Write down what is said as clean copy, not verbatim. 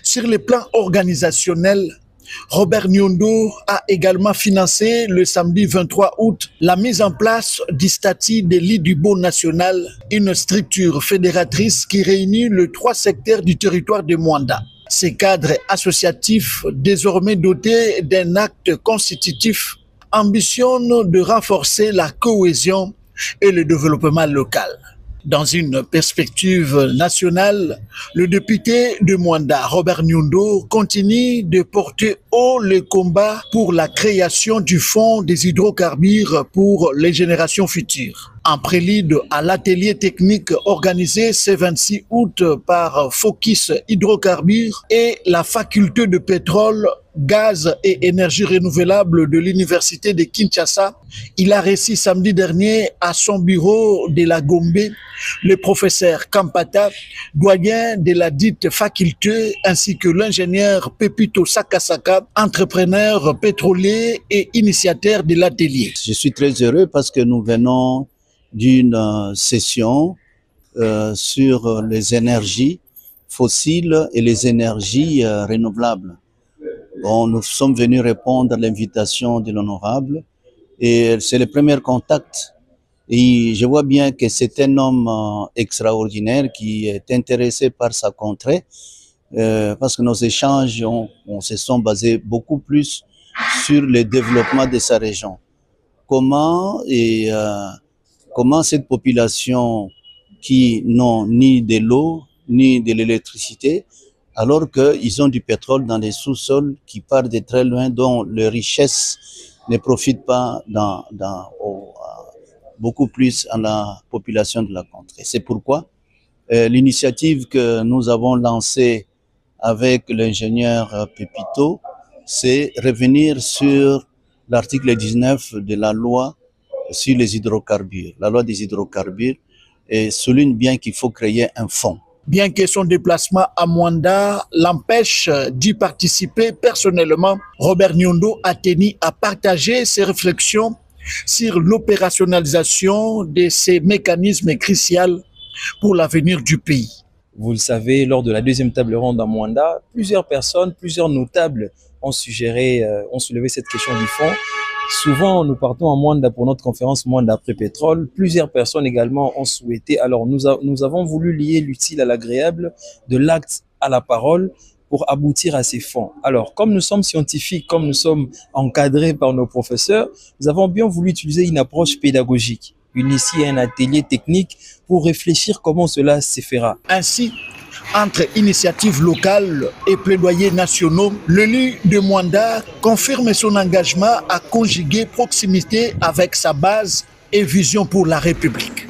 Sur le plan organisationnel, Robert Nyondo a également financé le samedi 23 août la mise en place du statut de l'Idubo national, une structure fédératrice qui réunit les 3 secteurs du territoire de Mwanda. Ces cadres associatifs, désormais dotés d'un acte constitutif, ambitionnent de renforcer la cohésion et le développement local. Dans une perspective nationale, le député de Mwanda, Robert Nyondo, continue de porter haut le combat pour la création du fonds des hydrocarbures pour les générations futures. En prélude à l'atelier technique organisé ce 26 août par Focus Hydrocarbures et la faculté de pétrole, gaz et énergie renouvelable de l'université de Kinshasa, il a reçu samedi dernier à son bureau de la Gombe le professeur Kampata, doyen de la dite faculté, ainsi que l'ingénieur Pepito Sakasaka, entrepreneur pétrolier et initiateur de l'atelier. Je suis très heureux parce que nous venons d'une session sur les énergies fossiles et les énergies renouvelables. Bon, nous sommes venus répondre à l'invitation de l'honorable et c'est le premier contact. Et je vois bien que c'est un homme extraordinaire qui est intéressé par sa contrée parce que nos échanges se sont basés beaucoup plus sur le développement de sa région. Comment cette population qui n'ont ni de l'eau ni de l'électricité, alors qu'ils ont du pétrole dans les sous-sols qui part de très loin, dont les richesses ne profitent pas beaucoup plus à la population de la contrée. C'est pourquoi l'initiative que nous avons lancée avec l'ingénieur Pepito, c'est revenir sur l'article 19 de la loi sur les hydrocarbures. La loi des hydrocarbures souligne bien qu'il faut créer un fonds. Bien que son déplacement à Mwanda l'empêche d'y participer personnellement, Robert Nyondo a tenu à partager ses réflexions sur l'opérationnalisation de ces mécanismes cruciaux pour l'avenir du pays. Vous le savez, lors de la deuxième table ronde à Mwanda, plusieurs personnes, plusieurs notables ont soulevé cette question du fonds. Souvent, nous partons à Mwanda pour notre conférence Mwanda après pétrole. Plusieurs personnes également ont souhaité. Alors, nous avons voulu lier l'utile à l'agréable, de l'acte à la parole pour aboutir à ces fonds. Alors, comme nous sommes scientifiques, comme nous sommes encadrés par nos professeurs, nous avons bien voulu utiliser une approche pédagogique, initier un atelier technique pour réfléchir comment cela se fera. Ainsi, entre initiatives locales et plaidoyers nationaux, l'élu de Mwanda confirme son engagement à conjuguer proximité avec sa base et vision pour la République.